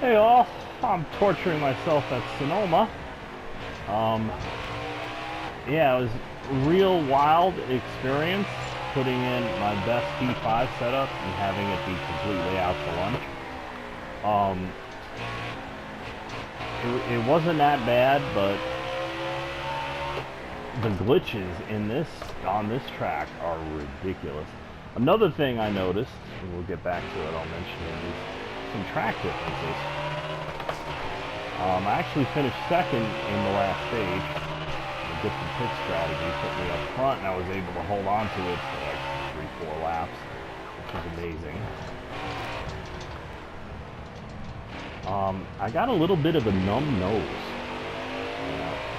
Hey all, I'm torturing myself at Sonoma. Um, yeah, it was a real wild experience putting in my best P5 setup and having it be completely out to lunch. It wasn't that bad, but the glitches on this track are ridiculous. Another thing I noticed, and we'll get back to it, I'll mention it, is some track differences. I actually finished second in the last stage. A different pit strategy put me up front, and I was able to hold on to it for like 3-4 laps, which was amazing. I got a little bit of a numb nose.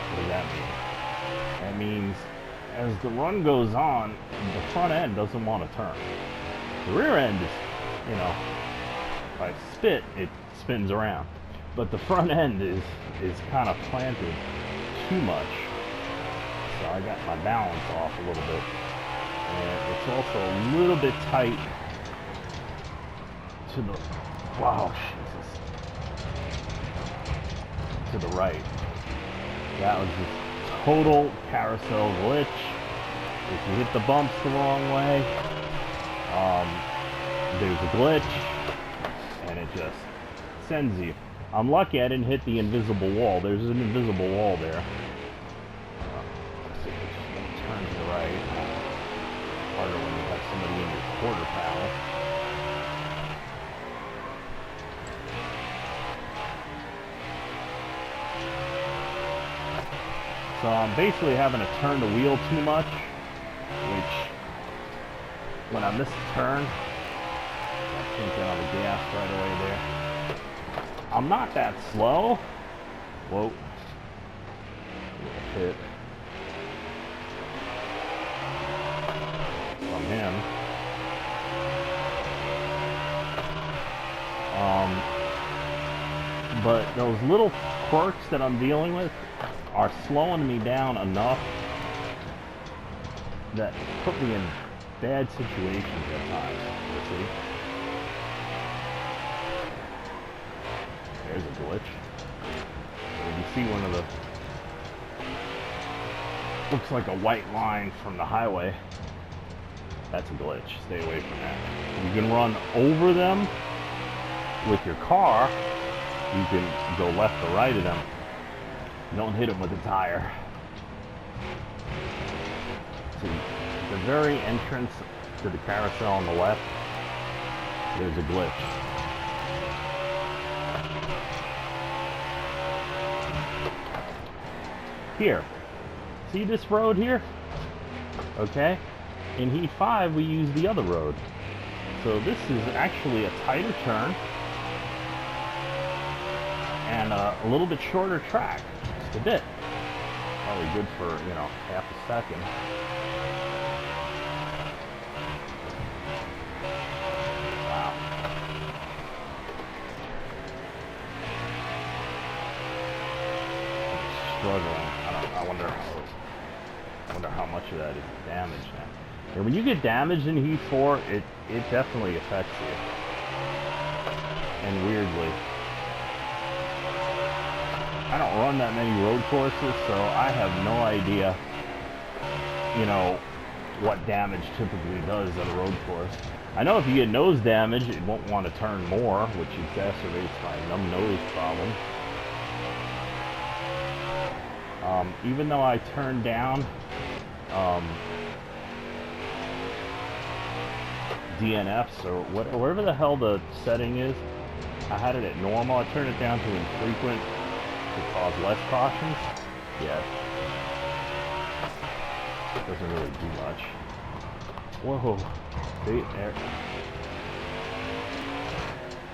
What does that mean? That means as the run goes on, the front end doesn't want to turn. The rear end is, if I spit, it spins around. But the front end is kind of planted too much. So I got my balance off a little bit. And it's also a little bit tight to the, wow, Jesus. To the right. That was just total carousel glitch. If you hit the bumps the wrong way, there's a glitch, and it just sends you. I'm lucky I didn't hit the invisible wall. There's an invisible wall there. Let's see, it's turn to the right. Harder when you have somebody in your quarter panel. So I'm basically having to turn the wheel too much, which, when I miss a turn, I can't get on the gas right away there. I'm not that slow. Whoa. Hit from him. But those little quirks that I'm dealing with are slowing me down enough that put me in bad situations at times. You see? There's a glitch. So you see one of the, looks like a white line from the highway. That's a glitch. Stay away from that. You can run over them with your car. You can go left or right of them. Don't hit them with a tire. See, the very entrance to the carousel on the left, there's a glitch. Here, see this road here? Okay, in Heat 5 we use the other road. So this is actually a tighter turn and a little bit shorter track. A bit. Probably good for, half a second. Wow. I'm struggling. I wonder how much of that is damage now. And when you get damaged in Heat 4, it definitely affects you. And weirdly. I don't run that many road courses, so I have no idea, what damage typically does at a road course. I know if you get nose damage, it won't want to turn more, which exacerbates my numb nose problem. Even though I turned down DNFs or whatever the hell the setting is, I had it at normal. I turned it down to infrequent to cause less cautions. Yeah. Doesn't really do much. Whoa. See, there.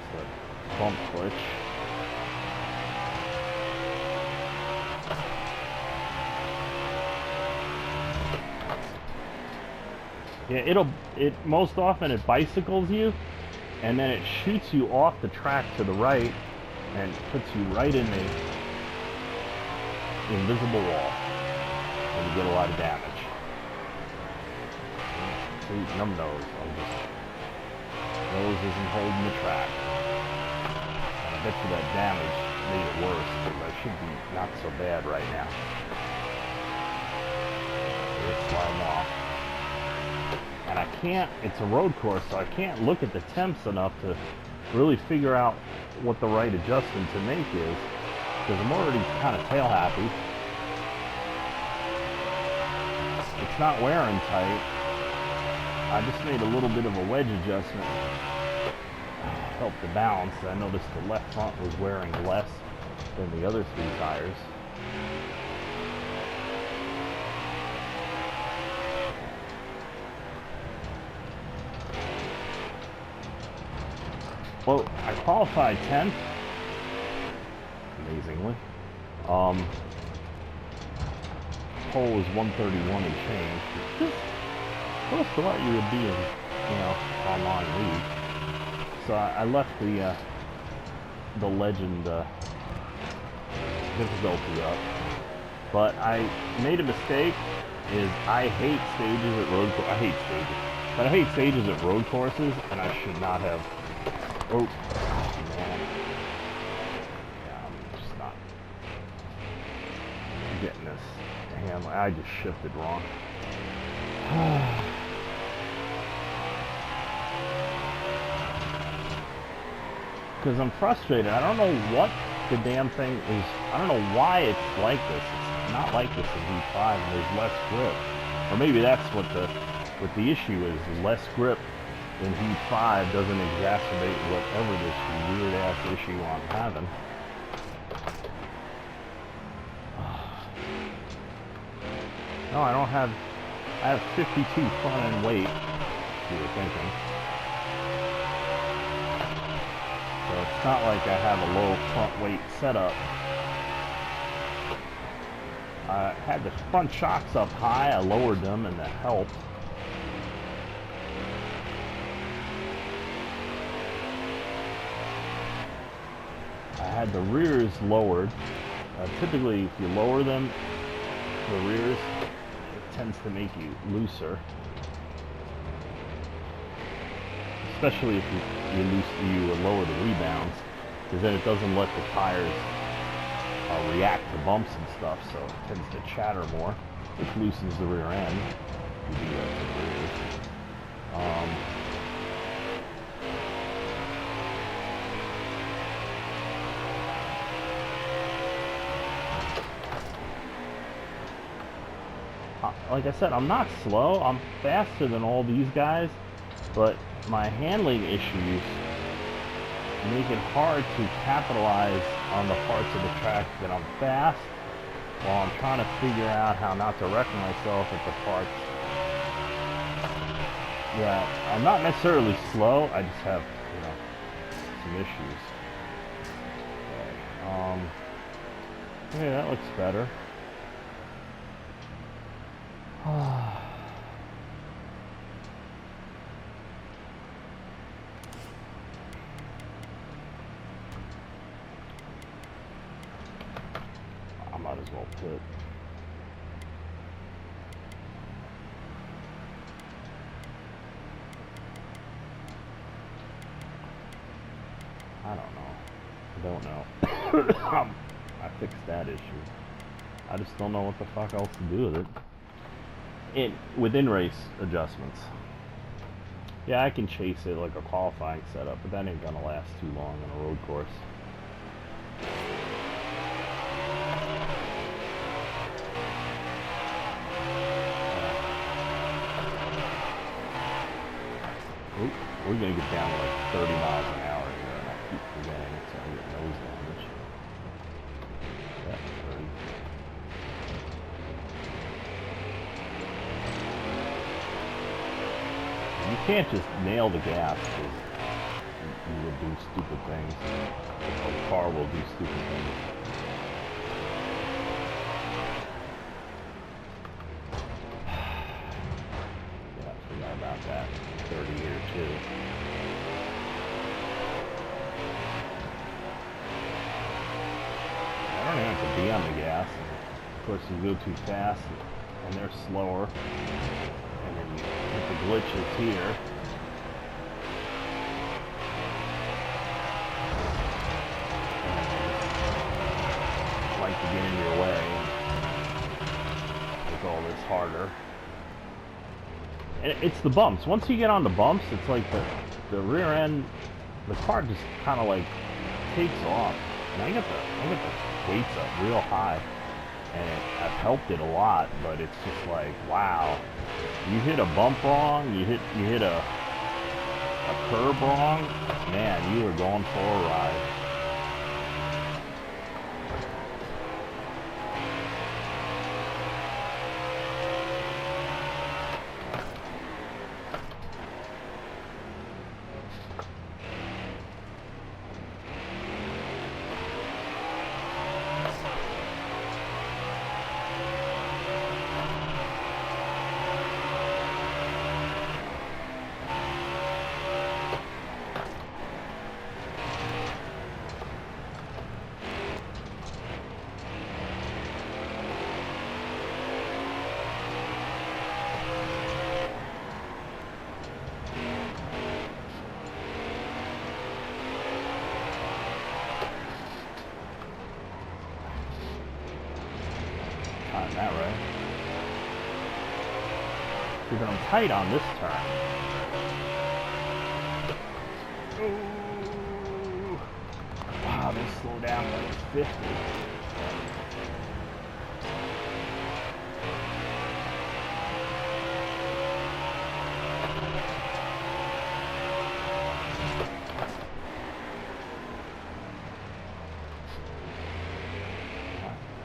It's a bump glitch. Yeah, it most often it bicycles you, and then it shoots you off the track to the right, and puts you right in the invisible wall, and you get a lot of damage. See, numb nose. Nose isn't holding the track. I bet you that damage made it worse, because I should be not so bad right now. Let's slide off. And I can't, it's a road course, so I can't look at the temps enough to really figure out what the right adjustment to make is, because I'm already kind of tail happy. It's not wearing tight. I just made a little bit of a wedge adjustment. Help the balance. I noticed the left front was wearing less than the other three tires. Well, I qualified 10th, amazingly. Pole was 131 and change, which is close to what you would be in, online league. So I left the legend difficulty up, but I made a mistake. I hate stages at road courses. I hate stages, but I hate stages at road courses, and I should not have. Oh man, yeah, I'm just not getting this handle. I just shifted wrong. Because I'm frustrated. I don't know what the damn thing is. I don't know why it's like this. It's not like this in V5 and there's less grip. Or maybe that's what the issue is. Less grip in V5 doesn't exacerbate whatever this weird ass issue I'm having. No, I don't have. I have 52 front end weight, if you were thinking. So it's not like I have a low front weight setup. I had the front shocks up high, I lowered them and that helped. I had the rears lowered. Typically if you lower them, the rears, it tends to make you looser. Especially if you lower the rebounds, because then it doesn't let the tires react to bumps and stuff, so it tends to chatter more, which loosens the rear end. You do that to the rears. Like I said, I'm not slow. I'm faster than all these guys, but my handling issues make it hard to capitalize on the parts of the track that I'm fast, while I'm trying to figure out how not to wreck myself at the parts. Yeah, I'm not necessarily slow. I just have, some issues. Okay. Yeah, that looks better. I might as well pit. I don't know. I fixed that issue. I just don't know what the fuck else to do with it. Within race adjustments. Yeah, I can chase it like a qualifying setup, but that ain't gonna last too long on a road course. Oop, we're gonna get down to like 30 miles an hour here, and I keep forgetting it's gonna get nose damage. Yeah, 30. You can't just nail the gas, because you will do stupid things. The car will do stupid things. Yeah, I forgot about that. 30 here too. I don't even have to be on the gas. Of course, you go too fast, and they're slower. And then you hit the glitches here. harder. And it's the bumps. Once you get on the bumps, it's like the rear end, the car just kind of like takes off. And I get the weights up real high, and I've helped it a lot. But it's just like, wow, you hit a bump wrong, you hit a curb wrong, man, you are going for a ride. That right. Because I'm tight on this turn. Ooh. Wow, they slow down like 50.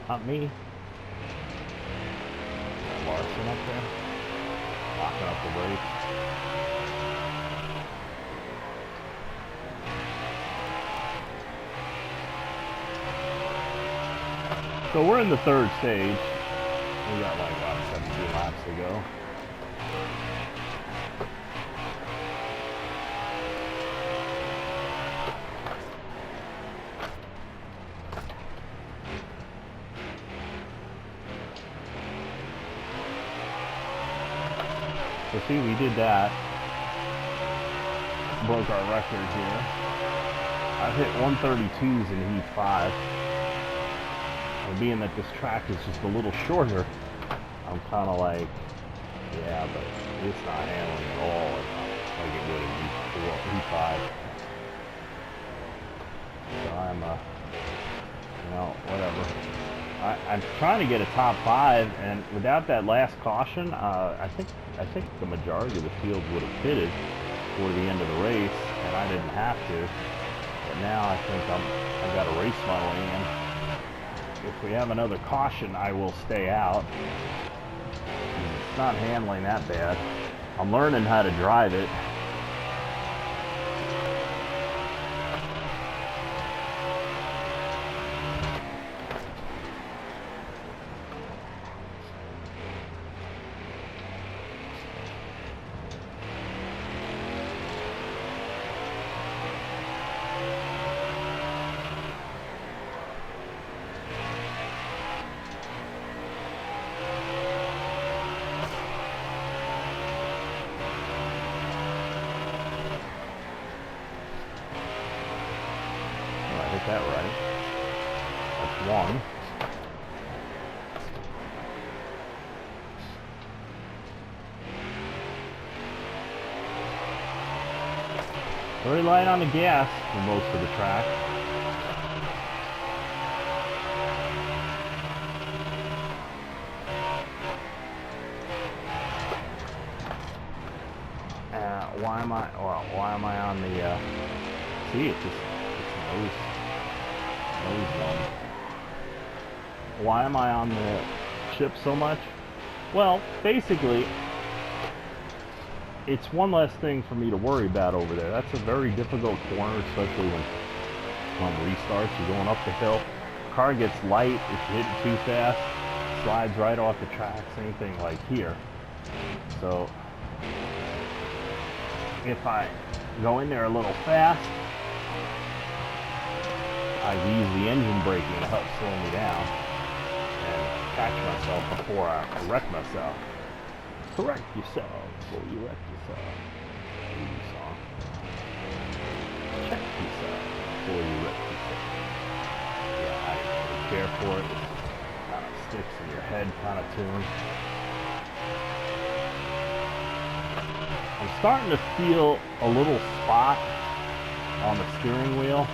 Not me. Up there, locking up the brakes. So we're in the third stage. We got like about 17 laps to go. So see, we did that. Broke our record here. I've hit 132s in Heat 5. And being that this track is just a little shorter, I'm kind of like, yeah, but it's not handling at all like it would in Heat 5. So I'm, you know, whatever. I'm trying to get a top 5, and without that last caution, I think the majority of the field would have pitted toward the end of the race, and I didn't have to. But now I think I've got a race funnel in. If we have another caution, I will stay out. It's not handling that bad. I'm learning how to drive it. That right. That's one. Very light on the gas for most of the track. Why am I on the? See, it's nose. Why am I on the chip so much? Well, basically, it's one less thing for me to worry about over there. That's a very difficult corner, especially when on restarts, you're going up the hill. Car gets light, if you hit it too fast, slides right off the track, same thing like here. So, if I go in there a little fast, I use the engine braking to help slow me down and catch myself before I wreck myself. Correct yourself before you wreck yourself. Maybe song. Check yourself before you wreck yourself. Yeah, I didn't really care for it. It kind of sticks in your head kind of tune. I'm starting to feel a little spot on the steering wheel.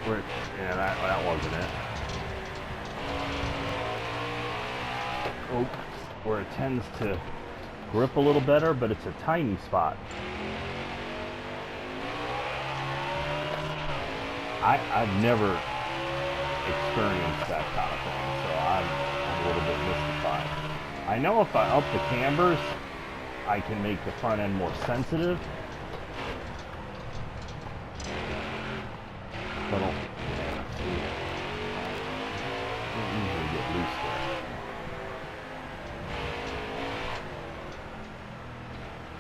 Where, yeah, that wasn't it. Oh, where it tends to grip a little better, but it's a tiny spot. I've never experienced that kind of thing, so I'm a little bit mystified. I know if I up the cambers, I can make the front end more sensitive. But I'll usually get loose there.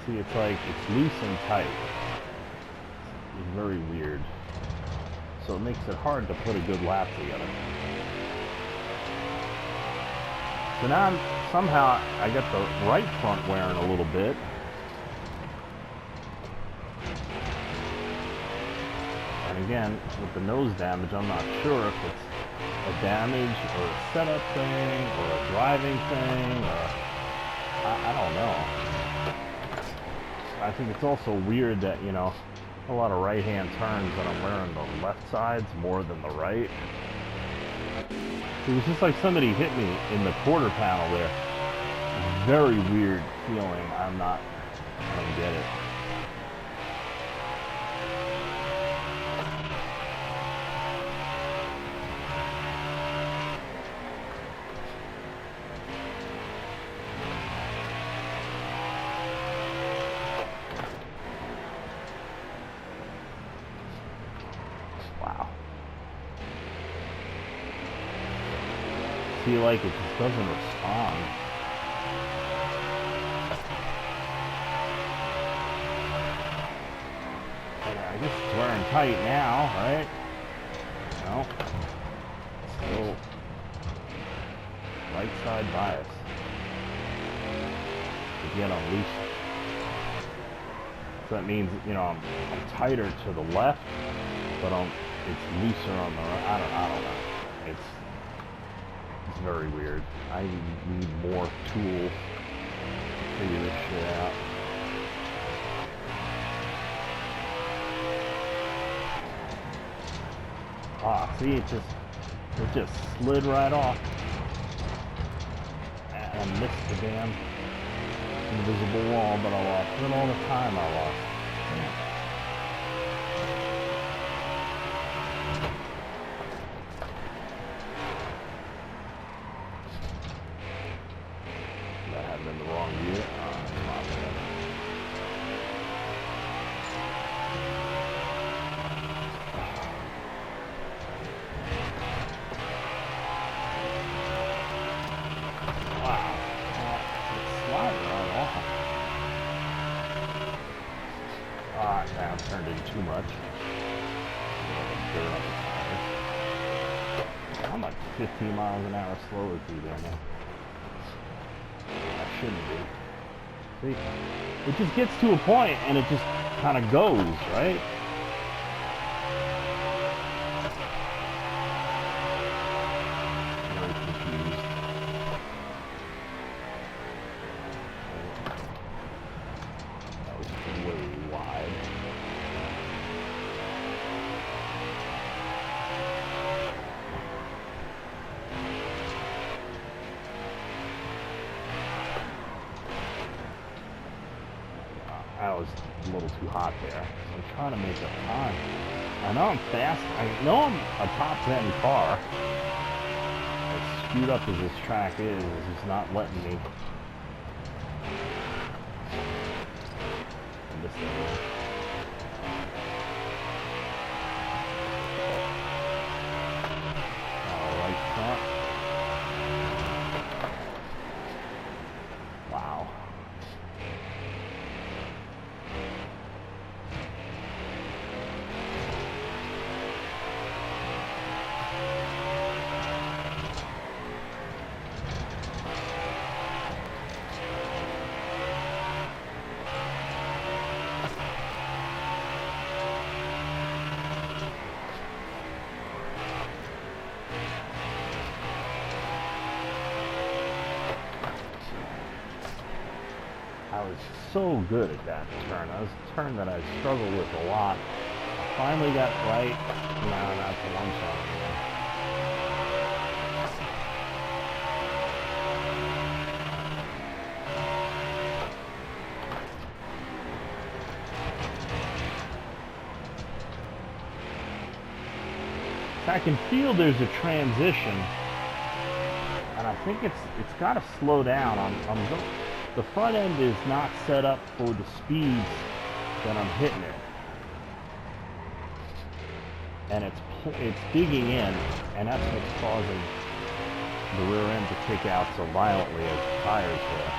See, it's like it's loose and tight. It's very weird. So it makes it hard to put a good lap together. So now somehow I got the right front wearing a little bit. And again, with the nose damage, I'm not sure if it's a damage or a setup thing or a driving thing or I don't know. I think it's also weird that, you know, a lot of right-hand turns and I'm wearing the left sides more than the right. It was just like somebody hit me in the quarter panel there. Very weird feeling. I don't get it. Feel like it just doesn't respond. I guess it's wearing tight now, right? No. Still right side bias. Again, I'm loose. So that means, you know, I'm tighter to the left, but it's looser on the right. I don't know. It's very weird. I need more tools to figure this shit out. Ah, see, it just slid right off. I missed the damn invisible wall, but I lost it all the time. I lost. In the wrong gear. It's not bad. Wow. It's sliding right off. Now I've turned in too much. I'm like 15 miles an hour slower through there now. Shouldn't be. See, it just gets to a point and it just kind of goes, right? Very confused. That was way wide. I was a little too hot there. So I'm trying to make up time. I know I'm fast. I know I'm a top 10 car. As screwed up as this track is, it's just not letting me. This area. All right, front. Wow. was so good at that turn. That was a turn that I struggled with a lot. I finally got right. No, not the one shot anymore. I can feel there's a transition, and I think it's got to slow down. The front end is not set up for the speeds that I'm hitting it, and it's digging in, and that's what's causing the rear end to kick out so violently as the tires will.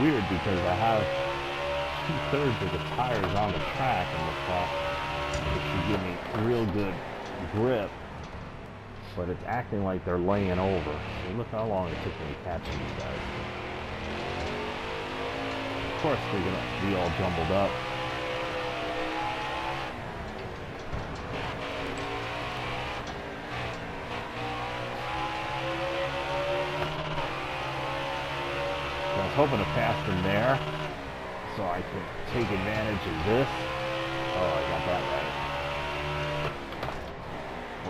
Weird because I have 2/3 of the tires on the track in the front, which should give me real good grip, but it's acting like they're laying over. See, look how long it took me to catch these guys. Of course, they're gonna be all jumbled up. Hoping to pass them there so I can take advantage of this. Oh, I got that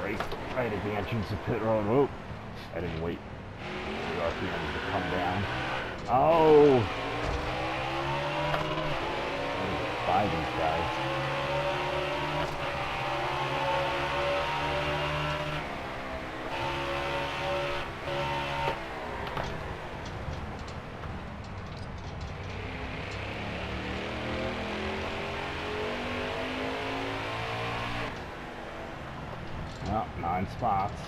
right. Right at the entrance of pit road. Oh, I didn't wait for the RPMs to come down. Oh! I'm gonna defy these guys. Well, 9 spots.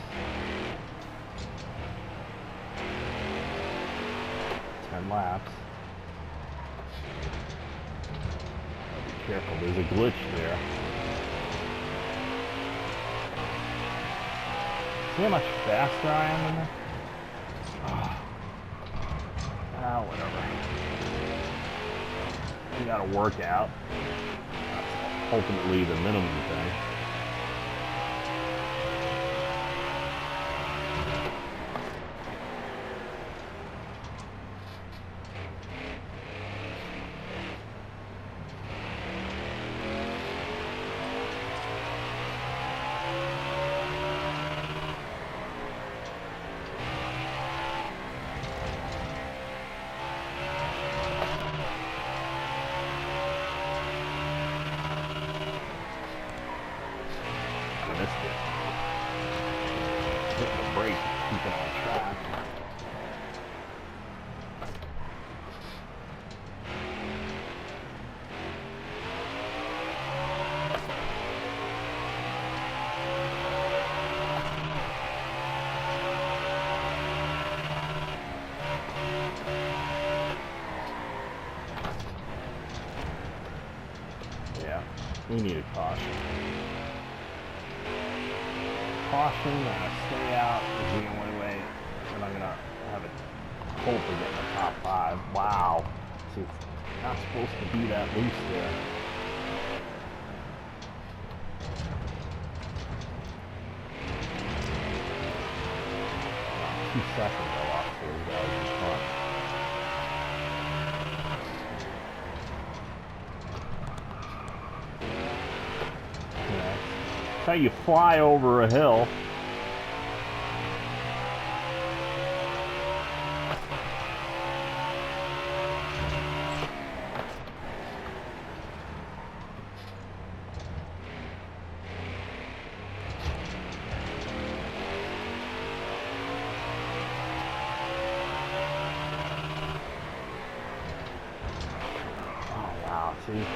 10 laps. Be careful, there's a glitch there. See how much faster I am in there? Ah, whatever. You gotta work out. That's ultimately the minimum thing. Hitting the brake, keeping on track. Yeah, we need a caution. Caution, and stay out is the only way that I'm gonna have a hope of getting the top 5. Wow. See, it's not supposed to be that loose there. About 2 seconds I lost those guys in front. How you fly over a hill. Oh wow, see? Hit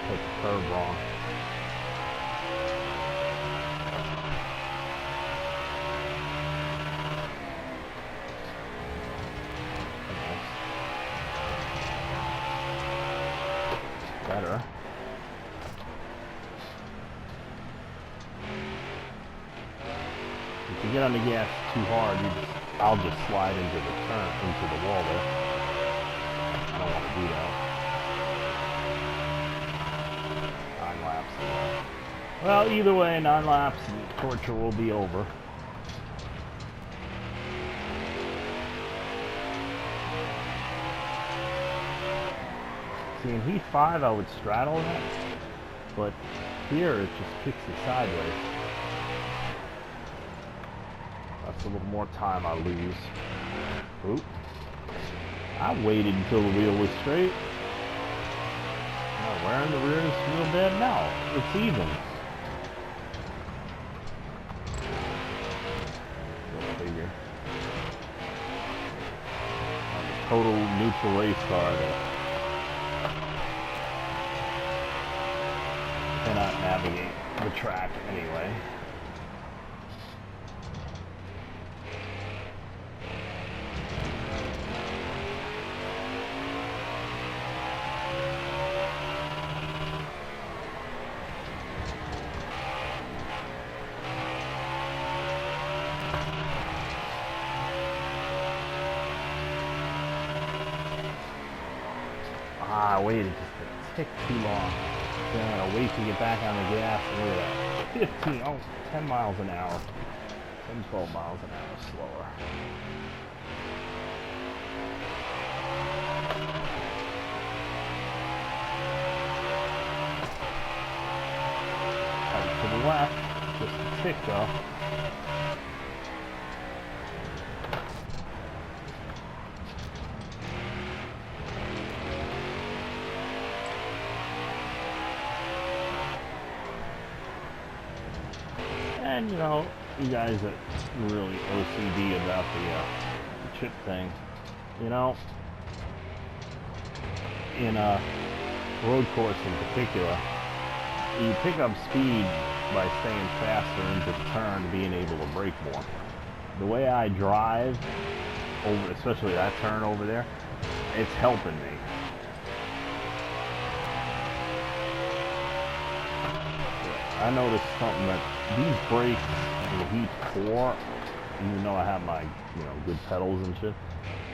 the curve wrong. Better. If you get on the gas too hard, I'll just slide into the wall there. I don't want to do that. 9 laps. Well, either way, 9 laps and torture will be over. See, in Heat 5 I would straddle that, but here it just kicks you sideways. That's a little more time I lose. Oop. I waited until the wheel was straight. Oh, wearing the rear is real dead now. It's even. Go figure. A total neutral race car that cannot navigate the track anyway. I waited just a tick too long. Then I gotta wait to get back on the gas. And look at that. 10 miles an hour. 10, 12 miles an hour slower. Tight to the left. Just a tick though. And you know, you guys that are really OCD about the chip thing, you know, in a road course in particular, you pick up speed by staying faster into the turn, being able to brake more. The way I drive over, especially that turn over there, it's helping me. I noticed something that these brakes in the Heat 4, even though I have my, good pedals and shit,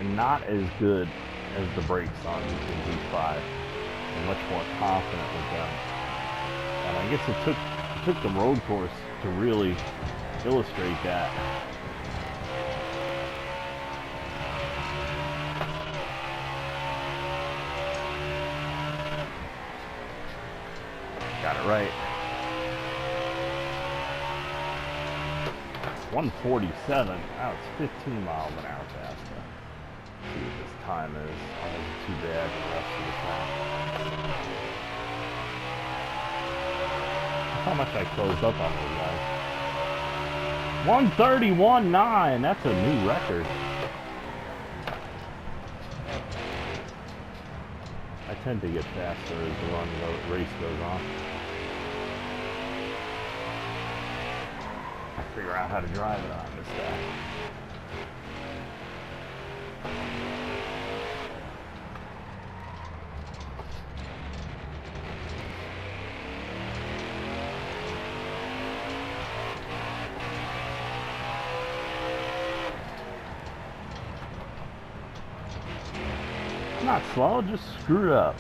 are not as good as the brakes on Heat 5. I'm much more confident with them. And I guess it took the road course to really illustrate that. Got it right. 147. Now it's 15 miles an hour faster. Let's see what this time is. Oh, it wasn't too bad the rest of the time. That's how much I closed up on those guys. 131.9. That's a new record. I tend to get faster as the race goes on. Figure out how to drive it on this guy. I'm not slow, just screwed up.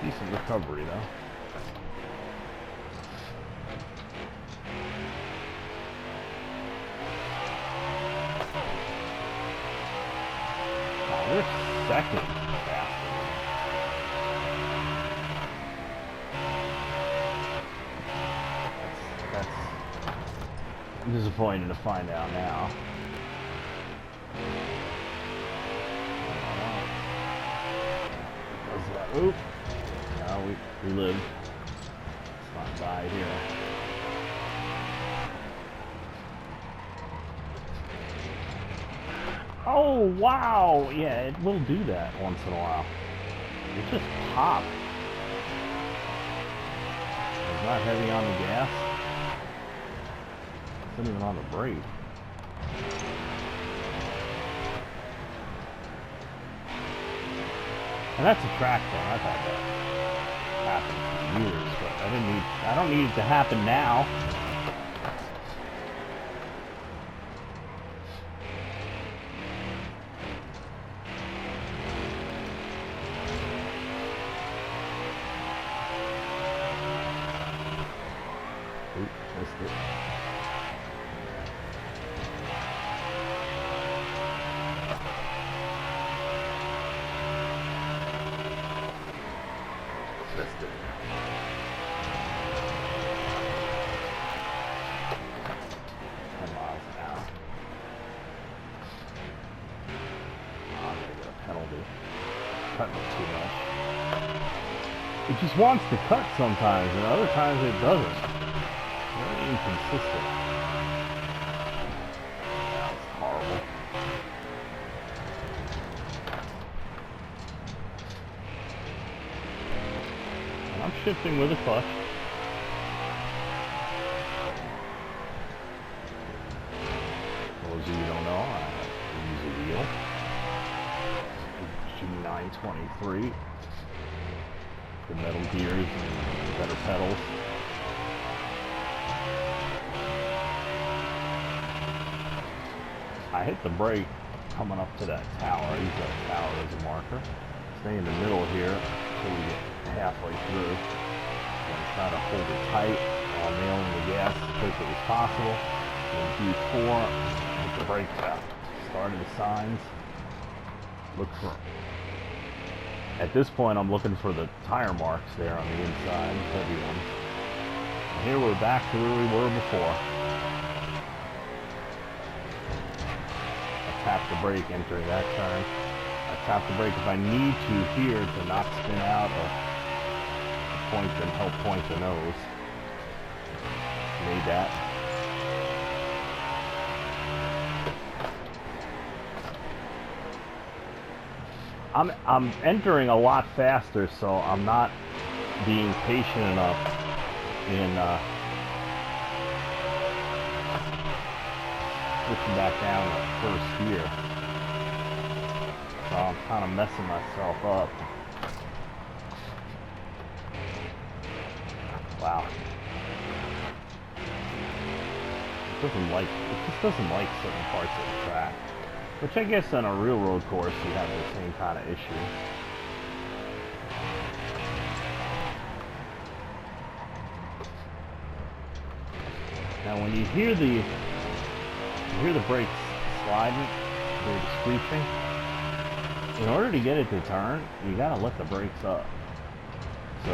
Decent recovery though. Oh, they're seconds faster. That's disappointing to find out now. Oop. No, we live. Let's not die here. Oh, wow! Yeah, it will do that once in a while. It just popped. It's not heavy on the gas. It's not even on the brake. And that's a track thing. I've had that happen for years, but I don't need it to happen now. Oop, missed it. Missed it. 10 miles an hour. Oh, I'm gonna get a penalty. Cutting it too much. It just wants to cut sometimes, and other times it doesn't. Very inconsistent. That was horrible. And I'm shifting with a clutch. For those of you who don't know, I use a wheel. G923. The metal gears and better pedals. I hit the brake coming up to that tower. I use that tower as a marker. Stay in the middle here until we get halfway through. And try to hold it tight while nailing the gas as quickly as possible. And D4, hit the brakes out. Started the signs. Look for At this point, I'm looking for the tire marks there on the inside, heavy ones. And here we're back to where we were before. I tap the brake entering that turn. I tap the brake if I need to here to not spin out or point and help point the nose. Made that. I'm entering a lot faster, so I'm not being patient enough in switching back down to first gear. So I'm kind of messing myself up. Wow. It just doesn't like certain parts of the track. Which I guess on a real road course you have the same kind of issue. Now when you hear the brakes sliding, they're screeching. In order to get it to turn, you gotta let the brakes up. So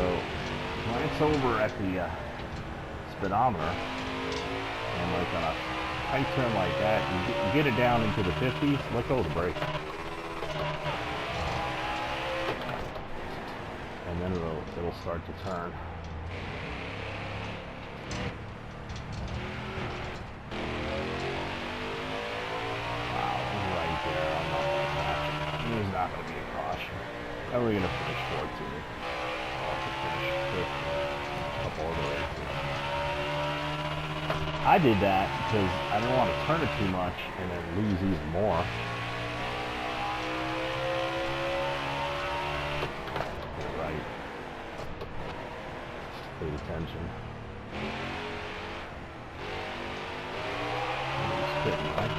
when it's over at the speedometer, and like on a tight turn like that, you get it down into the 50s, let go of the brake. And then it'll start to turn. Wow, right there, I'm not like that. There's not going to be a caution. How are we going to finish 14? I'll have to finish 5th, a couple other races. I did that because I didn't want to turn it too much and then lose even more. Get right. Pay attention. Spitting, right?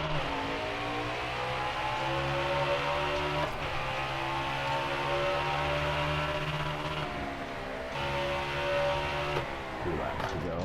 Two laps to go.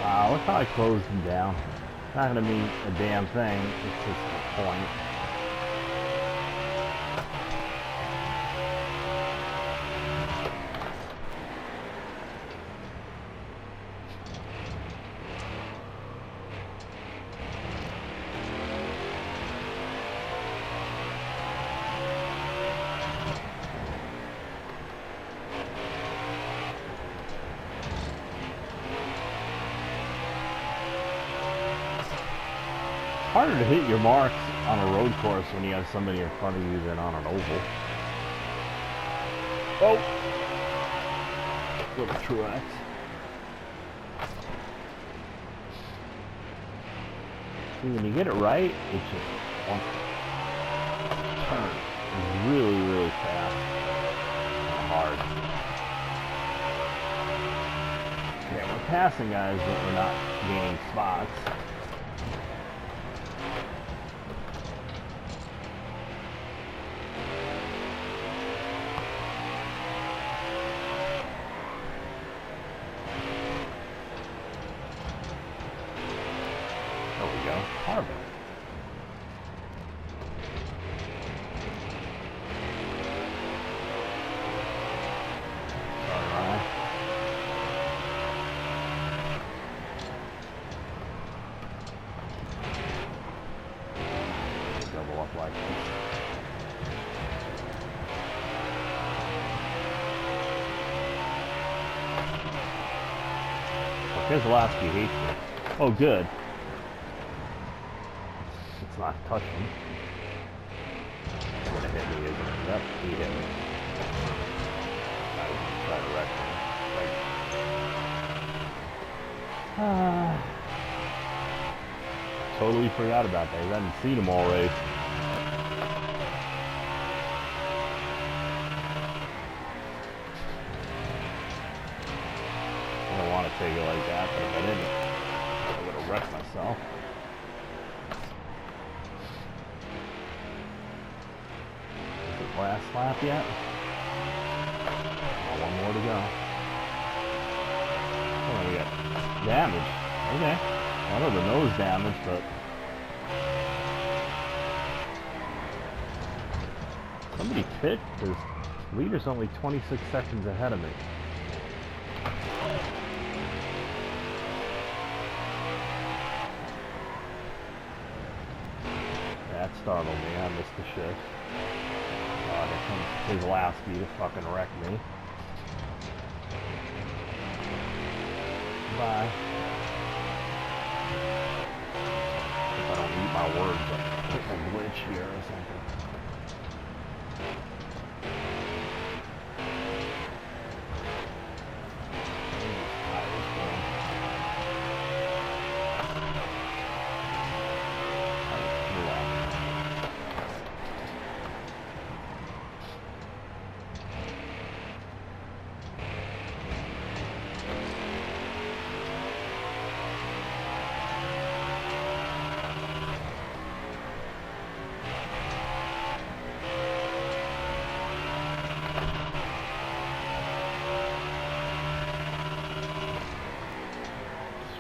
Wow, look how I closed him down. Not gonna mean a damn thing. It's just the point. Harder to hit your marks on a road course when you have somebody in front of you than on an oval. Oh! Little Truex. See, when you get it right, it just wants to turn really, really fast and hard. Okay, we're passing guys, but we're not gaining spots. Harvey. Sorry, Ryan. Double up like this. Well, Keselowski hates it. Oh, good. It's not touching. It's gonna hit me, isn't it? Yep, he hit me. I was gonna try to wreck him. Totally forgot about that. I hadn't seen him all race. I don't want to take it like that, but if I didn't, I would have wrecked myself. Last lap yet? Oh, one more to go. Oh, we got damage. Okay. I know the nose damage, but somebody pit because leader's only 26 seconds ahead of me. That startled me. I missed the shift. There comes Keselowski to fucking wreck me. Bye. If I don't eat my words, I'll hit a glitch here or something.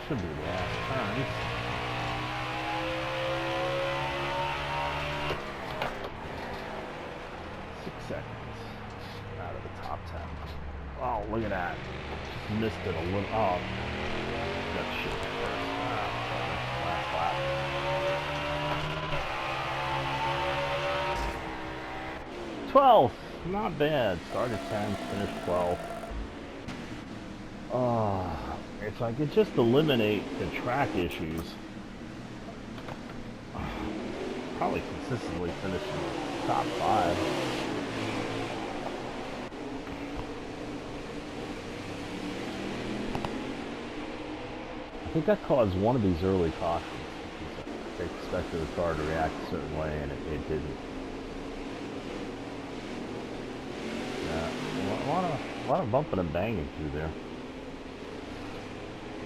Should be the last turns. Seconds out of the top 10. Oh, look at that. Just missed it a little. Oh, that shit first. Last lap. 12th. Not bad. Started 10th, finished 12th. Oh, if I could just eliminate the track issues, probably consistently finish in the top 5. I think I caused one of these early cautions. I expected the car to react a certain way, and it didn't. Yeah, a lot of bumping and banging through there.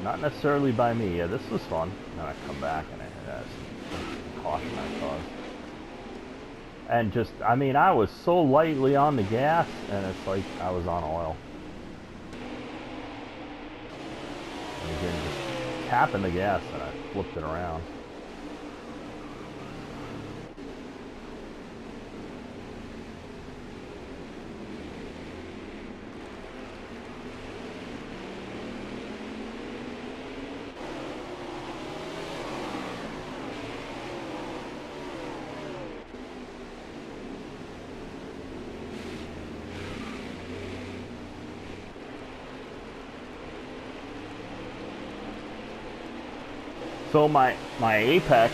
Not necessarily by me. Yeah, this was fun. And I come back and that's caution I caused. And just, I mean, I was so lightly on the gas, and it's like I was on oil. And again, just tapping the gas, and I flipped it around. So my apex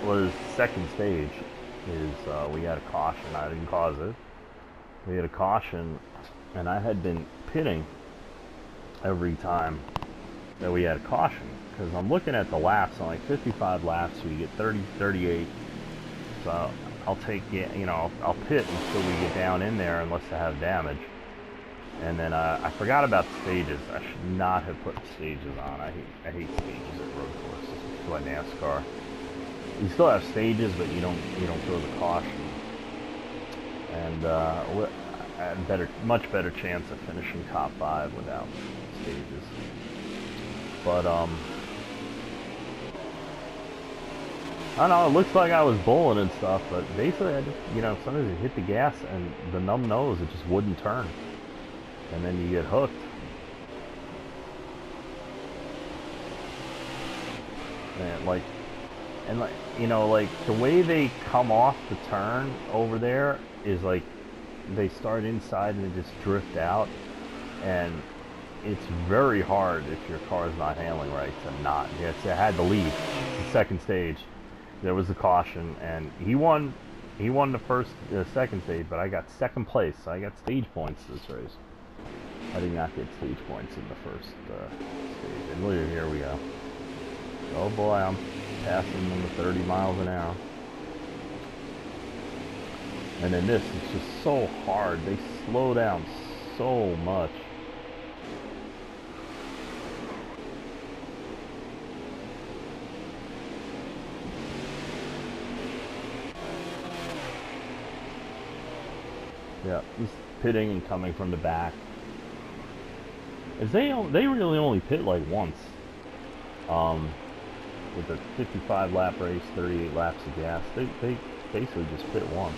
was second stage. We had a caution. I didn't cause it. We had a caution, and I had been pitting every time that we had a caution, because I'm looking at the laps. On like 55 laps, we get 30, 38. So I'll take, you know, I'll pit until we get down in there, unless I have damage. And then I forgot about the stages. I should not have put stages on. I hate stages at road courses. It's like NASCAR. You still have stages, but you don't throw the caution. And I had much better chance of finishing top 5 without stages. But I don't know. It looks like I was bowling and stuff, but basically, I just, you know, sometimes you hit the gas and the numb nose, it just wouldn't turn, and then you get hooked. And you know, like the way they come off the turn over there is like they start inside and they just drift out, and it's very hard if your car's not handling right to not. Yes, I had to leave the second stage. There was a caution, and he won the second stage, but I got second place, so I got stage points this race. I did not get stage points in the first stage. And look, here we go. Oh boy, I'm passing them to 30 miles an hour. And then this is just so hard. They slow down so much. Yeah, he's pitting and coming from the back. As they really only pit like once. With a 55 lap race, 38 laps of gas, they basically just pit once.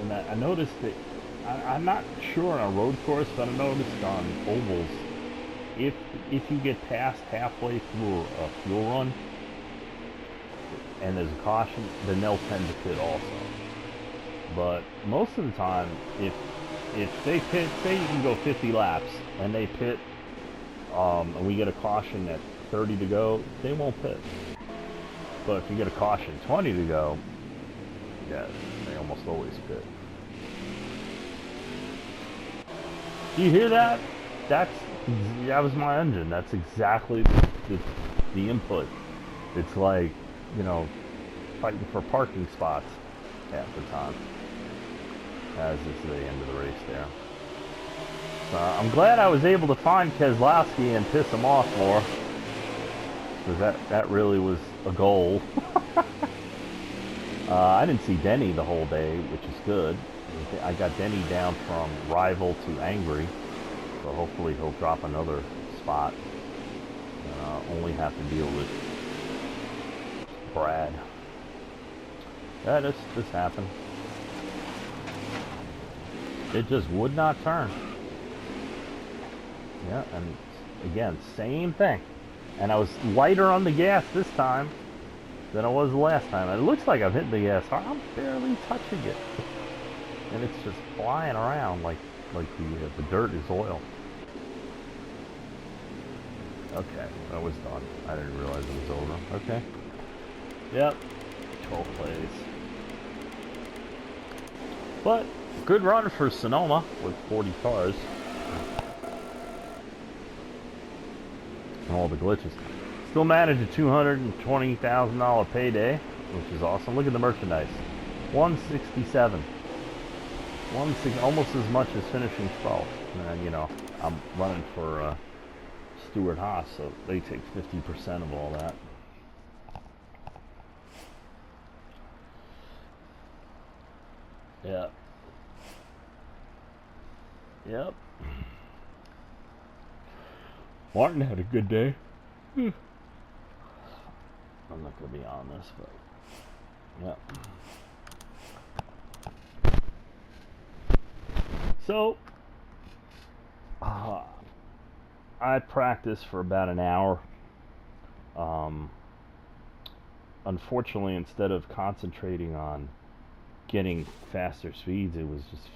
And I noticed that, I'm not sure on a road course, but I noticed on ovals, if you get past halfway through a fuel run, and there's a caution, then they'll tend to pit also. But most of the time, if they pit, say you can go 50 laps, and they pit, and we get a caution at 30 to go, they won't pit. But if you get a caution 20 to go, yeah, they almost always pit. Do you hear that? That was my engine. That's exactly the input. It's like, you know, fighting for parking spots half the time, as is the end of the race there. So I'm glad I was able to find Keselowski and piss him off more, because that really was a goal. I didn't see Denny the whole day, which is good. I got Denny down from rival to angry, so hopefully he'll drop another spot. Only have to deal with Brad. Yeah, this happened. It just would not turn. Yeah, and again, same thing. And I was lighter on the gas this time than I was the last time. And it looks like I'm hitting the gas hard. I'm barely touching it. And it's just flying around like the dirt is oil. Okay, that was done. I didn't realize it was over. Okay. Yep. 12 plays. But good run for Sonoma with 40 cars. And all the glitches. Still managed a $220,000 payday, which is awesome. Look at the merchandise. 167. Almost as much as finishing 12th. And you know, I'm running for Stewart Haas, so they take 50% of all that. Yeah. Yep. Martin had a good day. I'm not going to be on this, but yep. So I practiced for about an hour. Unfortunately, instead of concentrating on getting faster speeds, it was just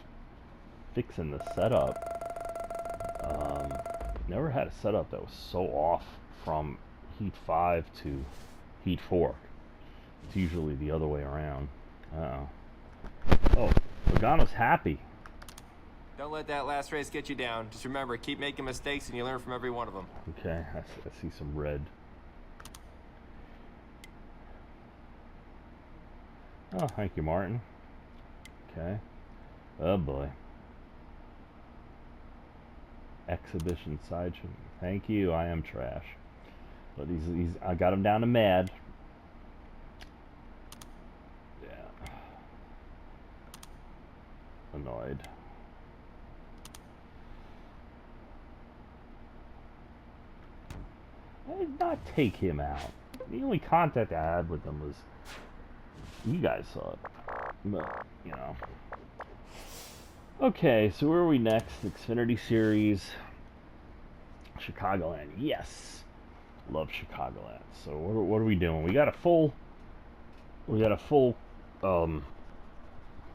fixing the setup. Never had a setup that was so off from heat 5 to heat 4. It's usually the other way around. Uh-oh. Oh, Logano's happy. Don't let that last race get you down. Just remember, keep making mistakes and you learn from every one of them. Okay, I see some red. Oh, thank you, Martin. Okay. Oh boy. Exhibition side show. Thank you. I am trash. But I got him down to mad. Yeah. Annoyed. I did not take him out. The only contact I had with him was, you guys saw it. But, you know. Okay, so where are we next? Xfinity Series. Chicagoland. Yes. Love Chicagoland. So what are we doing? We got a full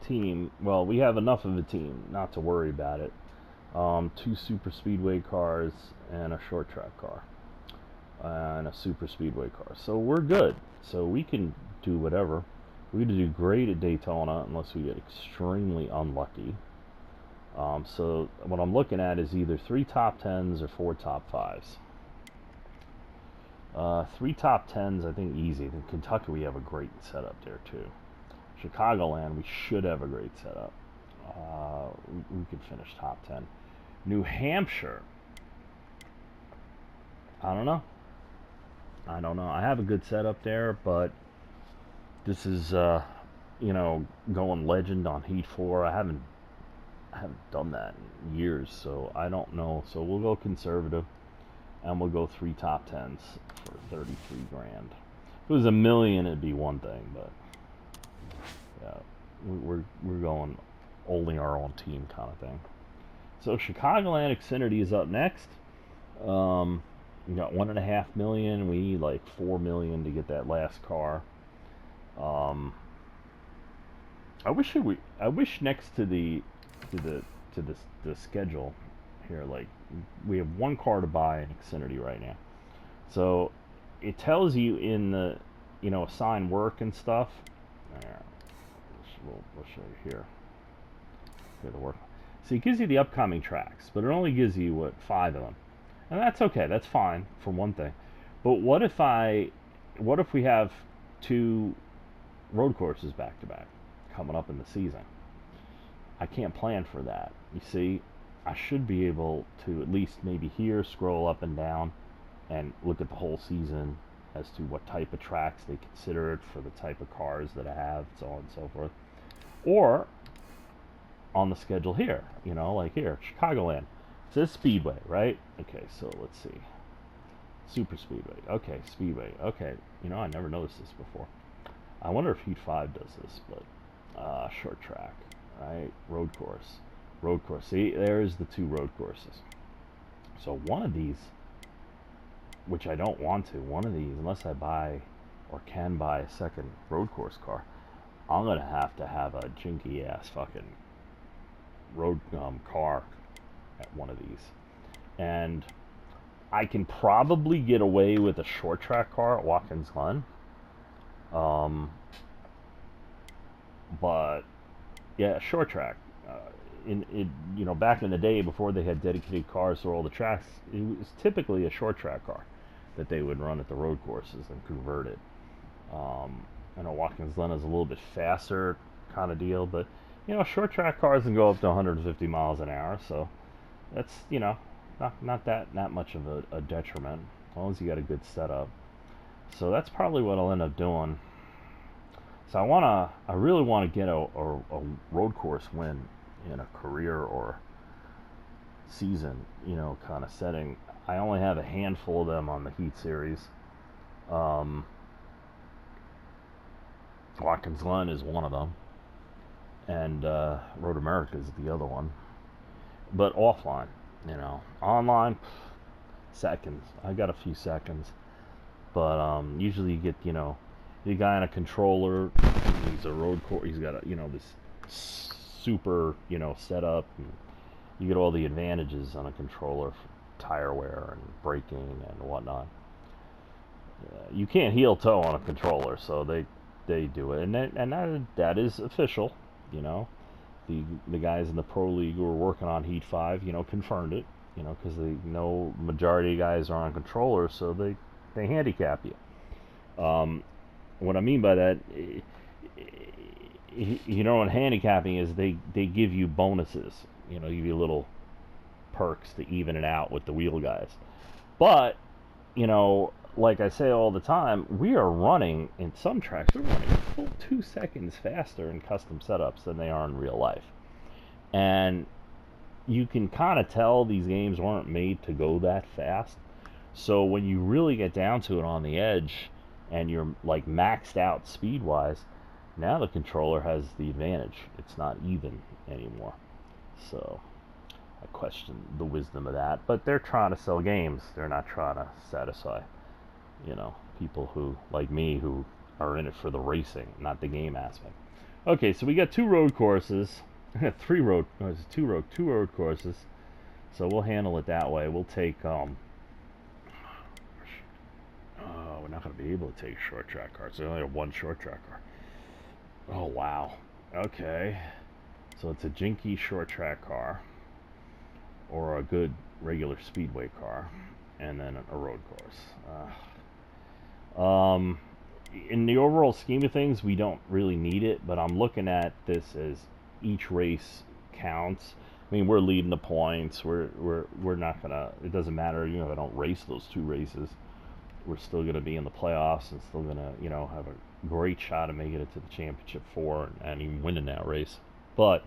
team. Well, we have enough of a team not to worry about it. 2 super speedway cars and a short track car. And a super speedway car. So we're good. So we can do whatever. We're going to do great at Daytona unless we get extremely unlucky. So what I'm looking at is either 3 top 10s or 4 top 5s. 3 top 10s, I think easy. In Kentucky, we have a great setup there too. Chicagoland, we should have a great setup. We could finish top 10. New Hampshire, I don't know. I have a good setup there, but this is, going legend on Heat 4. I haven't done that in years, so I don't know. So we'll go conservative, and we'll go 3 top 10s for 33 grand. If it was $1 million, it'd be one thing, but yeah, we're going holding our own team kind of thing. So Chicagoland Xfinity is up next. We got $1.5 million. We need like $4 million to get that last car. I wish next to the schedule here, like we have 1 car to buy in Xfinity right now, so it tells you in the assign work and stuff. We'll show you here. Here the work. So it gives you the upcoming tracks, but it only gives you 5 of them, and that's okay. That's fine for one thing. But what if we have 2 road courses back to back coming up in the season? I can't plan for that. You see, I should be able to at least maybe here scroll up and down and look at the whole season as to what type of tracks they consider it for the type of cars that I have, so on and so forth. Or on the schedule here, like here, Chicagoland. It says Speedway, right? Okay, so let's see. Super Speedway. Okay, Speedway. Okay, I never noticed this before. I wonder if Heat 5 does this, but short track. Right, road course. See, there's the 2 road courses. So one of these, which I don't want to, unless I buy or can buy a second road course car, I'm gonna have to have a jinky ass fucking road car at one of these, and I can probably get away with a short track car at Watkins Glen, but yeah, short track. Back in the day before they had dedicated cars for all the tracks, it was typically a short track car that they would run at the road courses and convert it. I know Watkins Glen is a little bit faster kind of deal, but short track cars can go up to 150 miles an hour, so that's not that much of a detriment as long as you got a good setup. So that's probably what I'll end up doing. So I really want to get a road course win in a career or season, kind of setting. I only have a handful of them on the Heat Series. Watkins Glen is one of them, and Road America is the other one. But offline, online, seconds. I got a few seconds, but usually you get the guy on a controller. He's a road course. He's got this super setup. And you get all the advantages on a controller, tire wear and braking and whatnot. You can't heel toe on a controller, so they do it, and that is official. You know, the guys in the pro league who are working on Heat 5, confirmed it. Because they know majority of guys are on controllers, so they handicap you. What I mean by that, what handicapping is, they give you bonuses. Give you little perks to even it out with the wheel guys. But, like I say all the time, we are running, in some tracks, we're running a full 2 seconds faster in custom setups than they are in real life. And you can kind of tell these games weren't made to go that fast. So when you really get down to it on the edge, and you're like maxed out speed wise, now the controller has the advantage. It's not even anymore. So I question the wisdom of that. But they're trying to sell games. They're not trying to satisfy, people who, like me, who are in it for the racing, not the game aspect. Okay, so we got 2 road courses. two road courses, so we'll handle it that way. We'll take we're not going to be able to take short track cars. We only have 1 short track car. Oh wow. Okay, so it's a jinky short track car, or a good regular speedway car, and then a road course. In the overall scheme of things, we don't really need it, but I'm looking at this as each race counts. I mean, we're leading the points. We're not gonna. It doesn't matter. If I don't race those 2 races, we're still gonna be in the playoffs and still gonna, have a great shot at making it to the championship 4 and even winning that race. But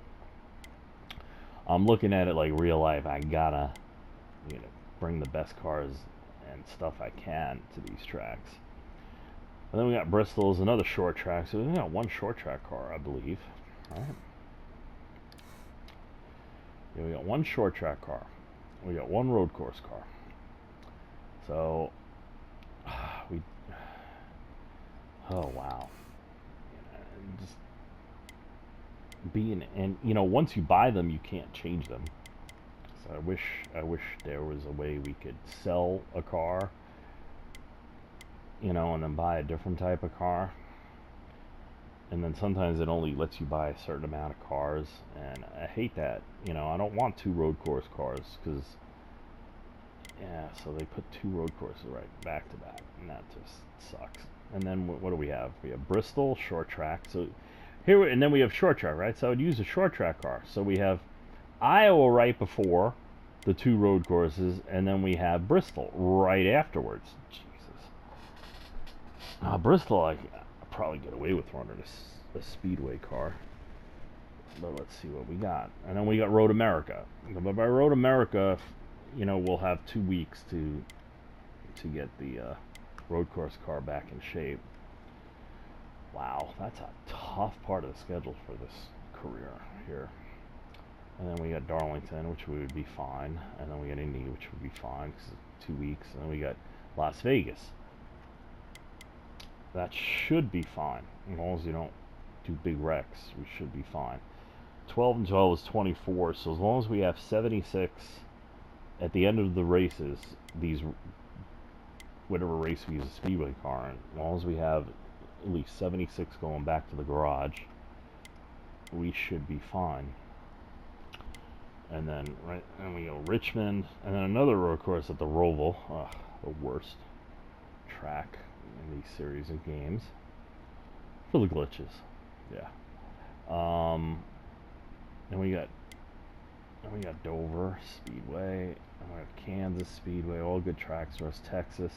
I'm looking at it like real life. I gotta, bring the best cars and stuff I can to these tracks. And then we got Bristol's another short track. So we got 1 short track car, I believe. All right. Yeah, we got 1 short track car. We got 1 road course car. So oh wow. Just being, and once you buy them, you can't change them. So I wish there was a way we could sell a car, and then buy a different type of car. And then sometimes it only lets you buy a certain amount of cars, and I hate that. I don't want 2 road course cars, because, so they put 2 road courses right back to back, and that just sucks. And then what do we have? We have Bristol, short track. So here, and then we have short track, right? So I would use a short track car. So we have Iowa right before the 2 road courses, and then we have Bristol right afterwards. Jesus. Bristol, I probably get away with running a speedway car, but let's see what we got. And then we got Road America. But by Road America, we'll have 2 weeks to get the road course car back in shape. Wow, that's a tough part of the schedule for this career here. And then we got Darlington, which we would be fine, and then we got Indy, which would be fine because it's 2 weeks, and then we got Las Vegas. That should be fine, as long as you don't do big wrecks. We should be fine. 12 and 12 is 24, so as long as we have 76 at the end of the races, these, whatever race we use a speedway car in, as long as we have at least 76 going back to the garage, we should be fine. And then and we go Richmond, and then another road course at the Roval. The worst track in these series of games for the glitches. Yeah. And we got Dover Speedway, and we have Kansas Speedway, all good tracks for us. Texas,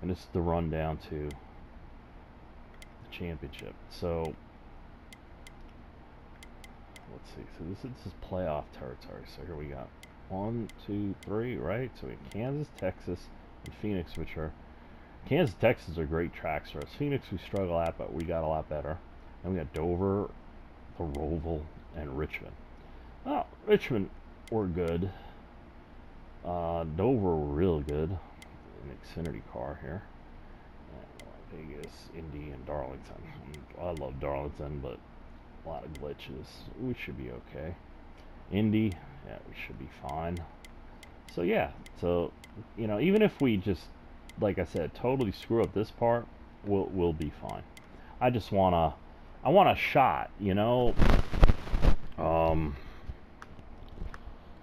and it's the run down to the championship. So let's see. So this is playoff territory. So here we got 1, 2, 3, right? So we have Kansas, Texas, and Phoenix, which are Kansas, Texas are great tracks for us. Phoenix we struggle at, but we got a lot better. And we got Dover, the Roval, and Richmond. Oh, Richmond were good. Dover were real good. An Xfinity car here. And Vegas, Indy, and Darlington. I love Darlington, but a lot of glitches. We should be okay. Indy, Yeah, we should be fine. So yeah, so you know, even if we just, like I said, totally screw up this part, we'll be fine. I just I want a shot, you know.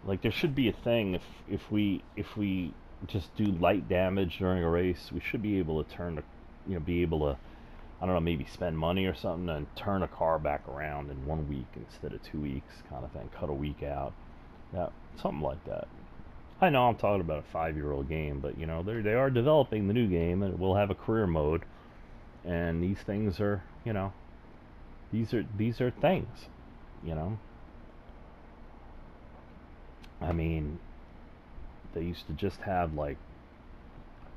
Like there should be a thing if we just do light damage during a race, we should be able to turn the, you know, be able to, I don't know, maybe spend money or something and turn a car back around in 1 week instead of 2 weeks, kind of thing. Cut a week out, yeah, something like that. I know I'm talking about a 5-year-old game, but you know they are developing the new game, and we'll have a career mode. And these things are, you know, these are things, you know. I mean, they used to just have like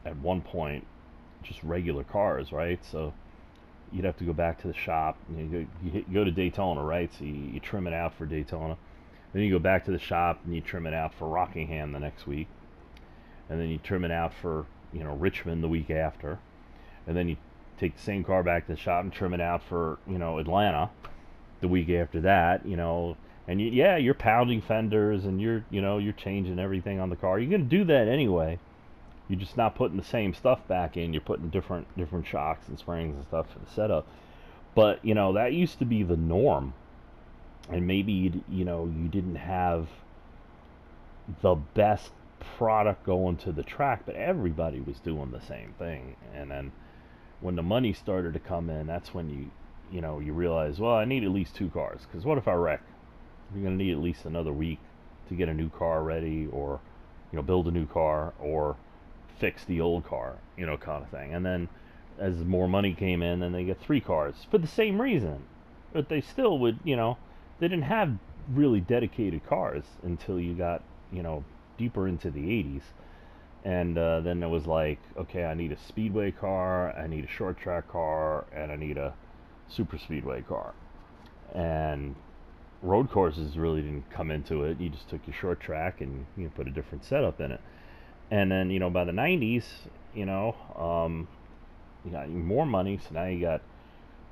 at one point just regular cars, right? So you'd have to go back to the shop. And you go to Daytona, right? So you trim it out for Daytona. Then you go back to the shop and you trim it out for Rockingham the next week. And then you trim it out for, you know, Richmond the week after. And then you take the same car back to the shop and trim it out for, you know, Atlanta the week after that, you know. And yeah, you're pounding fenders and you're changing everything on the car. You're going to do that anyway. You're just not putting the same stuff back in. You're putting different shocks and springs and stuff for the setup. But, you know, that used to be the norm. And maybe, you know, you didn't have the best product going to the track, but everybody was doing the same thing. And then when the money started to come in, that's when you realize, well, I need at least 2 cars. Because what if I wreck? You're going to need at least another week to get a new car ready, or, you know, build a new car, or fix the old car, you know, kind of thing. And then as more money came in, then they get 3 cars for the same reason. But they still would, you know, they didn't have really dedicated cars until you got, you know, deeper into the 80s. And then it was like, okay, I need a speedway car, I need a short track car, and I need a super speedway car. And road courses really didn't come into it. You just took your short track and you put a different setup in it. And then, you know, by the 90s, you know, you got more money, so now you got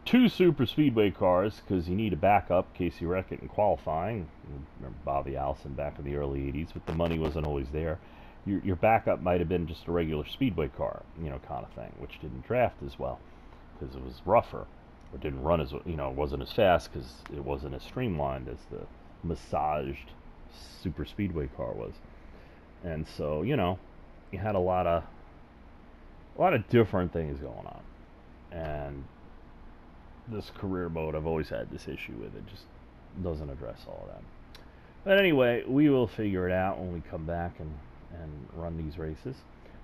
2 super speedway cars because you need a backup in case you wreck it in qualifying. Remember Bobby Allison back in the early 80s, but the money wasn't always there. Your backup might have been just a regular speedway car, you know, kind of thing, which didn't draft as well because it was rougher. Or didn't run as, you know, it wasn't as fast because it wasn't as streamlined as the massaged super speedway car was. And so, you know, you had a lot of different things going on. And this career mode, I've always had this issue with it. Just doesn't address all of that. But anyway, we will figure it out when we come back and run these races.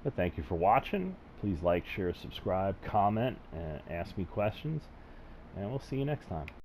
But thank you for watching. Please like, share, subscribe, comment, and ask me questions. And we'll see you next time.